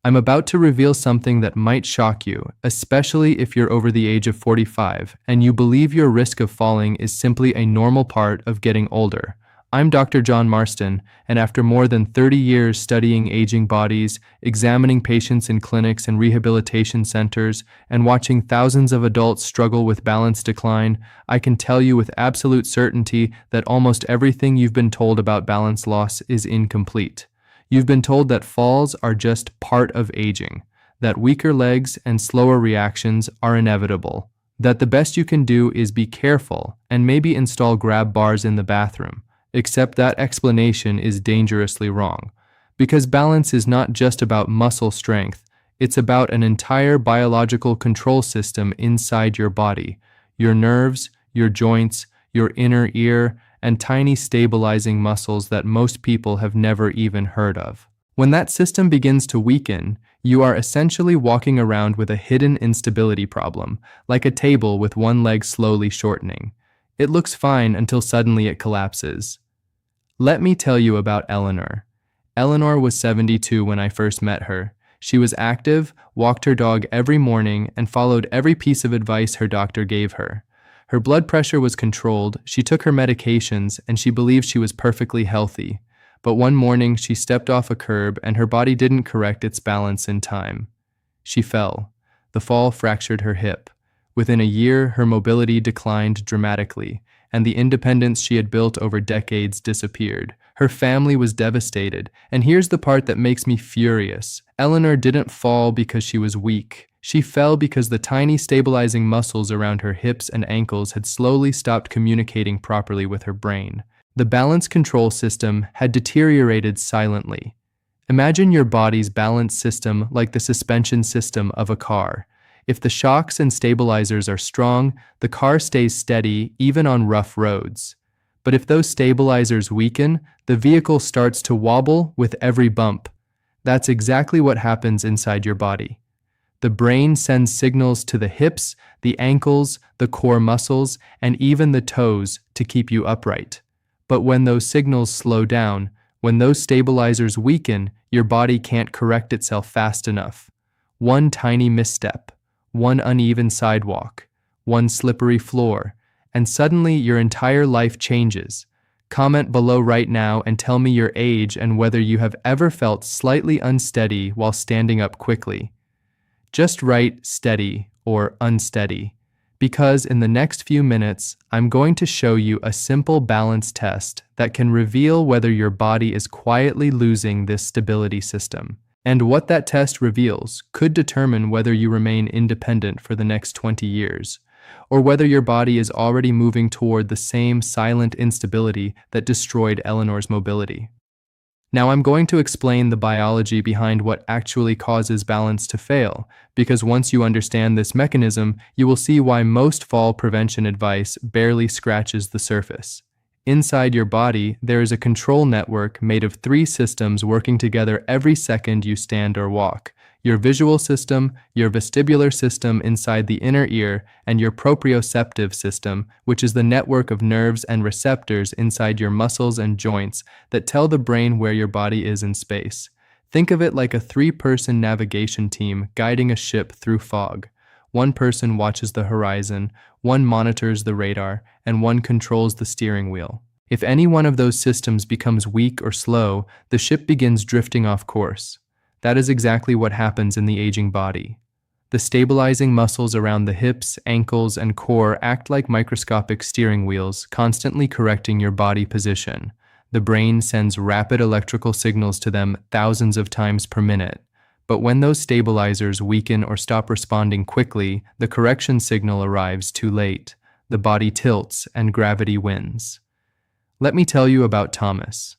I'm about to reveal something that might shock you, especially if you're over the age of 45 and you believe your risk of falling is simply a normal part of getting older. I'm Dr. John Marston, and after more than 30 years studying aging bodies, examining patients in clinics and rehabilitation centers, and watching thousands of adults struggle with balance decline, I can tell you with absolute certainty that almost everything you've been told about balance loss is incomplete. You've been told that falls are just part of aging, that weaker legs and slower reactions are inevitable, that the best you can do is be careful and maybe install grab bars in the bathroom. Except that explanation is dangerously wrong, because balance is not just about muscle strength, it's about an entire biological control system inside your body, your nerves, your joints, your inner ear, and tiny stabilizing muscles that most people have never even heard of. When that system begins to weaken, you are essentially walking around with a hidden instability problem, like a table with one leg slowly shortening. It looks fine until suddenly it collapses. Let me tell you about Eleanor. Eleanor was 72 when I first met her. She was active, walked her dog every morning, and followed every piece of advice her doctor gave her. Her blood pressure was controlled, she took her medications, and she believed she was perfectly healthy. But one morning, she stepped off a curb and her body didn't correct its balance in time. She fell. The fall fractured her hip. Within a year, her mobility declined dramatically, and the independence she had built over decades disappeared. Her family was devastated, and here's the part that makes me furious. Eleanor didn't fall because she was weak. She fell because the tiny stabilizing muscles around her hips and ankles had slowly stopped communicating properly with her brain. The balance control system had deteriorated silently. Imagine your body's balance system like the suspension system of a car. If the shocks and stabilizers are strong, the car stays steady even on rough roads. But if those stabilizers weaken, the vehicle starts to wobble with every bump. That's exactly what happens inside your body. The brain sends signals to the hips, the ankles, the core muscles, and even the toes to keep you upright. But when those signals slow down, when those stabilizers weaken, your body can't correct itself fast enough. One tiny misstep, one uneven sidewalk, one slippery floor, and suddenly your entire life changes. Comment below right now and tell me your age and whether you have ever felt slightly unsteady while standing up quickly. Just write steady or unsteady, because in the next few minutes, I'm going to show you a simple balance test that can reveal whether your body is quietly losing this stability system. And what that test reveals could determine whether you remain independent for the next 20 years, or whether your body is already moving toward the same silent instability that destroyed Eleanor's mobility. Now I'm going to explain the biology behind what actually causes balance to fail, because once you understand this mechanism, you will see why most fall prevention advice barely scratches the surface. Inside your body, there is a control network made of 3 systems working together every second you stand or walk. Your visual system, your vestibular system inside the inner ear, and your proprioceptive system, which is the network of nerves and receptors inside your muscles and joints that tell the brain where your body is in space. Think of it like a 3-person navigation team guiding a ship through fog. One person watches the horizon, one monitors the radar, and one controls the steering wheel. If any one of those systems becomes weak or slow, the ship begins drifting off course. That is exactly what happens in the aging body. The stabilizing muscles around the hips, ankles, and core act like microscopic steering wheels, constantly correcting your body position. The brain sends rapid electrical signals to them thousands of times per minute. But when those stabilizers weaken or stop responding quickly, the correction signal arrives too late. The body tilts and gravity wins. Let me tell you about Thomas.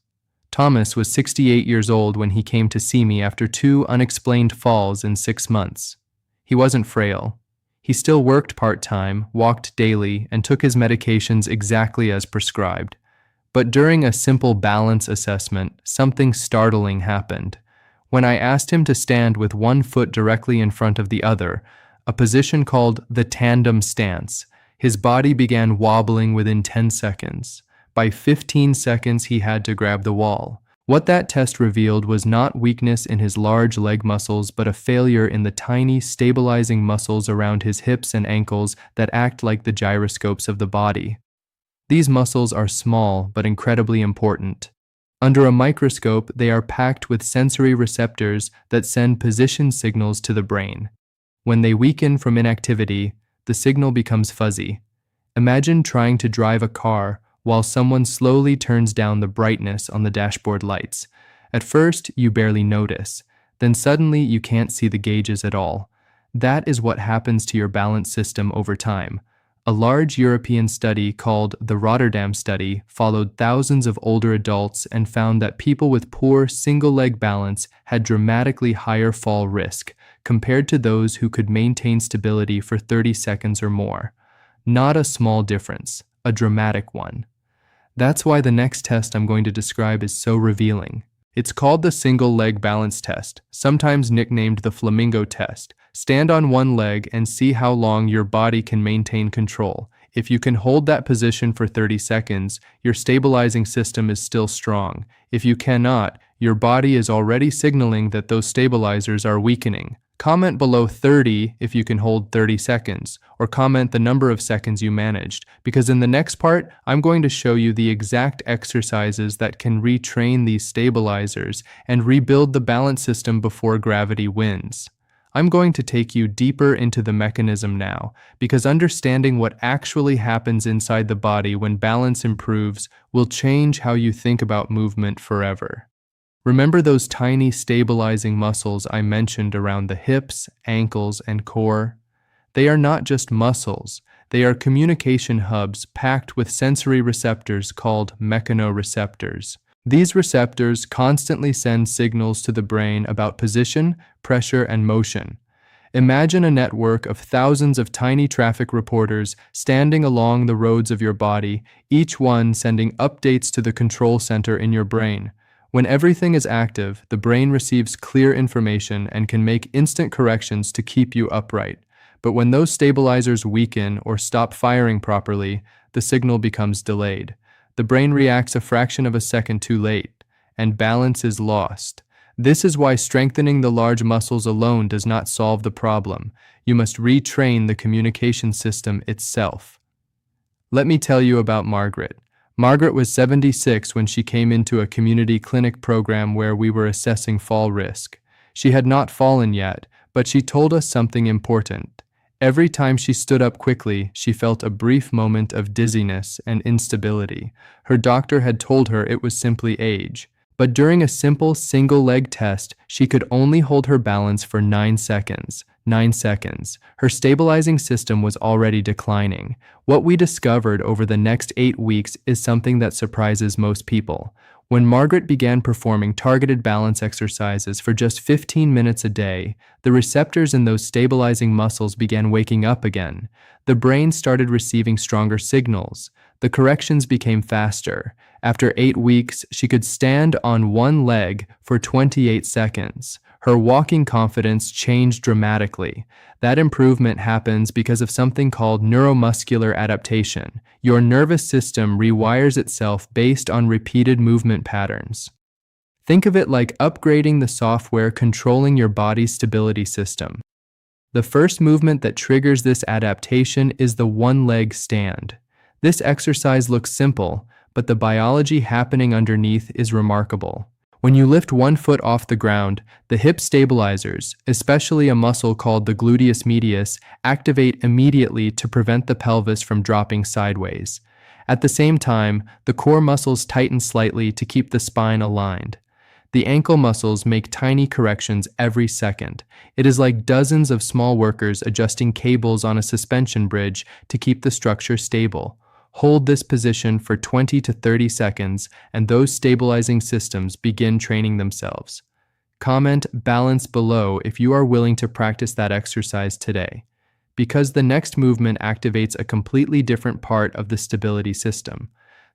Thomas was 68 years old when he came to see me after 2 unexplained falls in 6 months. He wasn't frail. He still worked part-time, walked daily, and took his medications exactly as prescribed. But during a simple balance assessment, something startling happened. When I asked him to stand with one foot directly in front of the other, a position called the tandem stance, his body began wobbling within 10 seconds. By 15 seconds, he had to grab the wall. What that test revealed was not weakness in his large leg muscles, but a failure in the tiny, stabilizing muscles around his hips and ankles that act like the gyroscopes of the body. These muscles are small but incredibly important. Under a microscope, they are packed with sensory receptors that send position signals to the brain. When they weaken from inactivity, the signal becomes fuzzy. Imagine trying to drive a car while someone slowly turns down the brightness on the dashboard lights. At first, you barely notice. Then suddenly, you can't see the gauges at all. That is what happens to your balance system over time. A large European study called the Rotterdam Study followed thousands of older adults and found that people with poor single-leg balance had dramatically higher fall risk compared to those who could maintain stability for 30 seconds or more. Not a small difference, a dramatic one. That's why the next test I'm going to describe is so revealing. It's called the single leg balance test, sometimes nicknamed the flamingo test. Stand on one leg and see how long your body can maintain control. If you can hold that position for 30 seconds, your stabilizing system is still strong. If you cannot, your body is already signaling that those stabilizers are weakening. Comment below 30 if you can hold 30 seconds, or comment the number of seconds you managed, because in the next part, I'm going to show you the exact exercises that can retrain these stabilizers and rebuild the balance system before gravity wins. I'm going to take you deeper into the mechanism now, because understanding what actually happens inside the body when balance improves will change how you think about movement forever. Remember those tiny stabilizing muscles I mentioned around the hips, ankles, and core? They are not just muscles. They are communication hubs packed with sensory receptors called mechanoreceptors. These receptors constantly send signals to the brain about position, pressure, and motion. Imagine a network of thousands of tiny traffic reporters standing along the roads of your body, each one sending updates to the control center in your brain. When everything is active, the brain receives clear information and can make instant corrections to keep you upright. But when those stabilizers weaken or stop firing properly, the signal becomes delayed. The brain reacts a fraction of a second too late, and balance is lost. This is why strengthening the large muscles alone does not solve the problem. You must retrain the communication system itself. Let me tell you about Margaret. Margaret was 76 when she came into a community clinic program where we were assessing fall risk. She had not fallen yet, but she told us something important. Every time she stood up quickly, she felt a brief moment of dizziness and instability. Her doctor had told her it was simply age. But during a simple single-leg test, she could only hold her balance for 9 seconds. 9 seconds. Her stabilizing system was already declining. What we discovered over the next 8 weeks is something that surprises most people. When Margaret began performing targeted balance exercises for just 15 minutes a day, the receptors in those stabilizing muscles began waking up again. The brain started receiving stronger signals. The corrections became faster. After 8 weeks, she could stand on one leg for 28 seconds. Her walking confidence changed dramatically. That improvement happens because of something called neuromuscular adaptation. Your nervous system rewires itself based on repeated movement patterns. Think of it like upgrading the software controlling your body's stability system. The first movement that triggers this adaptation is the one-leg stand. This exercise looks simple, but the biology happening underneath is remarkable. When you lift one foot off the ground, the hip stabilizers, especially a muscle called the gluteus medius, activate immediately to prevent the pelvis from dropping sideways. At the same time, the core muscles tighten slightly to keep the spine aligned. The ankle muscles make tiny corrections every second. It is like dozens of small workers adjusting cables on a suspension bridge to keep the structure stable. Hold this position for 20 to 30 seconds, and those stabilizing systems begin training themselves. Comment balance below if you are willing to practice that exercise today, because the next movement activates a completely different part of the stability system.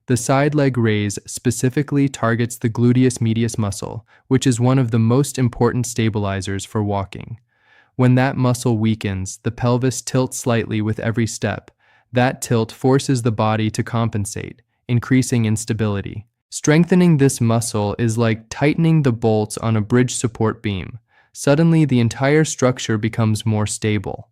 The side leg raise specifically targets the gluteus medius muscle, which is one of the most important stabilizers for walking. When that muscle weakens, the pelvis tilts slightly with every step. That tilt forces the body to compensate, increasing instability. Strengthening this muscle is like tightening the bolts on a bridge support beam. Suddenly, the entire structure becomes more stable.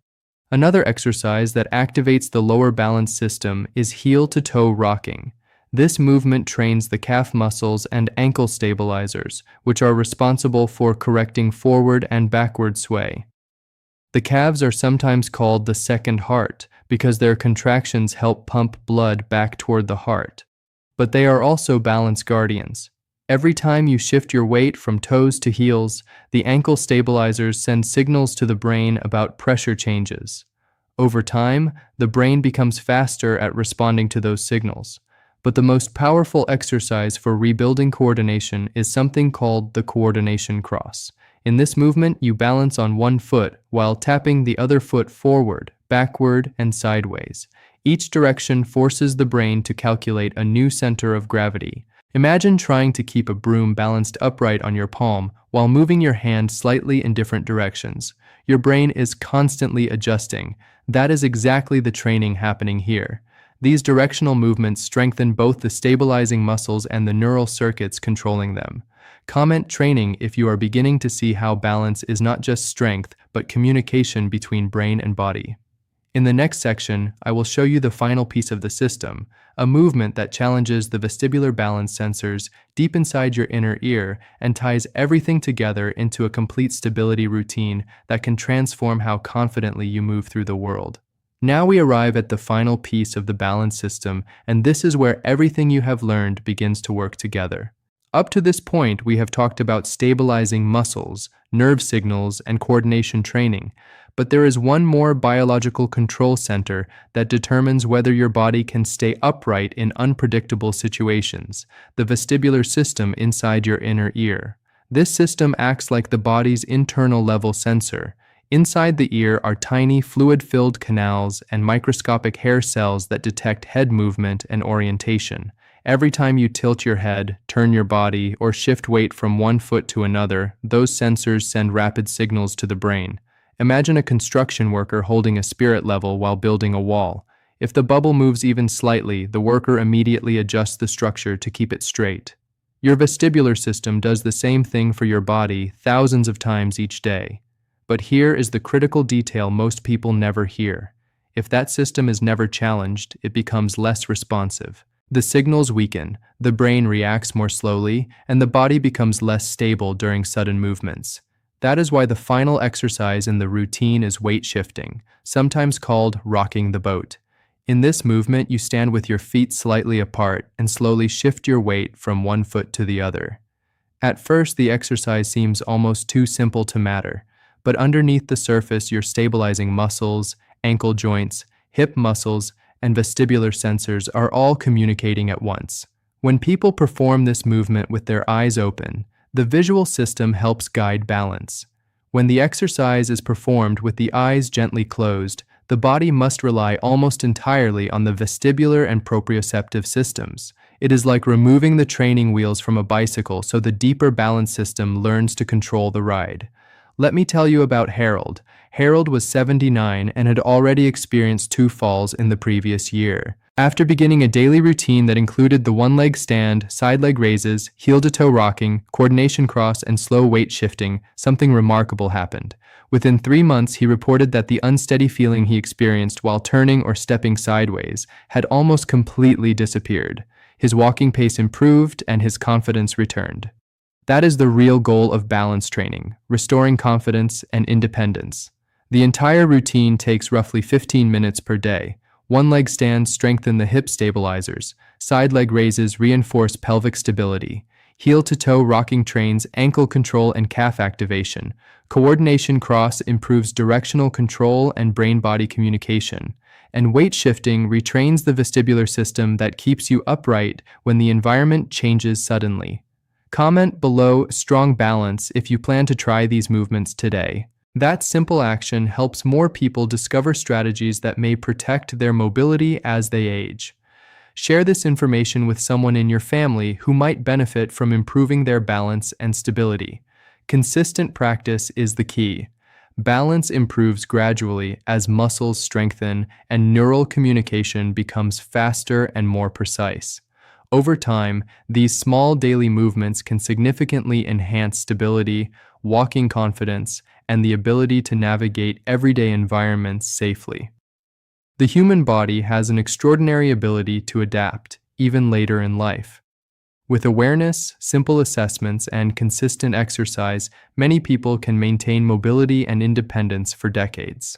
Another exercise that activates the lower balance system is heel-to-toe rocking. This movement trains the calf muscles and ankle stabilizers, which are responsible for correcting forward and backward sway. The calves are sometimes called the second heart because their contractions help pump blood back toward the heart. But they are also balance guardians. Every time you shift your weight from toes to heels, the ankle stabilizers send signals to the brain about pressure changes. Over time, the brain becomes faster at responding to those signals. But the most powerful exercise for rebuilding coordination is something called the coordination cross. In this movement, you balance on one foot while tapping the other foot forward, backward, and sideways. Each direction forces the brain to calculate a new center of gravity. Imagine trying to keep a broom balanced upright on your palm while moving your hand slightly in different directions. Your brain is constantly adjusting. That is exactly the training happening here. These directional movements strengthen both the stabilizing muscles and the neural circuits controlling them. Comment training if you are beginning to see how balance is not just strength, but communication between brain and body. In the next section, I will show you the final piece of the system, a movement that challenges the vestibular balance sensors deep inside your inner ear and ties everything together into a complete stability routine that can transform how confidently you move through the world. Now we arrive at the final piece of the balance system, and this is where everything you have learned begins to work together. Up to this point, we have talked about stabilizing muscles, nerve signals, and coordination training, but there is one more biological control center that determines whether your body can stay upright in unpredictable situations, the vestibular system inside your inner ear. This system acts like the body's internal level sensor. Inside the ear are tiny fluid-filled canals and microscopic hair cells that detect head movement and orientation. Every time you tilt your head, turn your body, or shift weight from one foot to another, those sensors send rapid signals to the brain. Imagine a construction worker holding a spirit level while building a wall. If the bubble moves even slightly, the worker immediately adjusts the structure to keep it straight. Your vestibular system does the same thing for your body thousands of times each day. But here is the critical detail most people never hear. If that system is never challenged, it becomes less responsive. The signals weaken, the brain reacts more slowly, and the body becomes less stable during sudden movements. That is why the final exercise in the routine is weight shifting, sometimes called rocking the boat. In this movement, you stand with your feet slightly apart and slowly shift your weight from one foot to the other. At first, the exercise seems almost too simple to matter. But underneath the surface, you're stabilizing muscles, ankle joints, hip muscles, and vestibular sensors are all communicating at once. When people perform this movement with their eyes open, the visual system helps guide balance. When the exercise is performed with the eyes gently closed, the body must rely almost entirely on the vestibular and proprioceptive systems. It is like removing the training wheels from a bicycle so the deeper balance system learns to control the ride. Let me tell you about Harold. Harold was 79 and had already experienced 2 falls in the previous year. After beginning a daily routine that included the one-leg stand, side leg raises, heel-to-toe rocking, coordination cross, and slow weight shifting, something remarkable happened. Within 3 months, he reported that the unsteady feeling he experienced while turning or stepping sideways had almost completely disappeared. His walking pace improved and his confidence returned. That is the real goal of balance training, restoring confidence and independence. The entire routine takes roughly 15 minutes per day. One-leg stands strengthen the hip stabilizers. Side leg raises reinforce pelvic stability. Heel-to-toe rocking trains ankle control and calf activation. Coordination cross improves directional control and brain-body communication. And weight shifting retrains the vestibular system that keeps you upright when the environment changes suddenly. Comment below strong balance if you plan to try these movements today. That simple action helps more people discover strategies that may protect their mobility as they age. Share this information with someone in your family who might benefit from improving their balance and stability. Consistent practice is the key. Balance improves gradually as muscles strengthen and neural communication becomes faster and more precise. Over time, these small daily movements can significantly enhance stability, walking confidence, and the ability to navigate everyday environments safely. The human body has an extraordinary ability to adapt, even later in life. With awareness, simple assessments, and consistent exercise, many people can maintain mobility and independence for decades.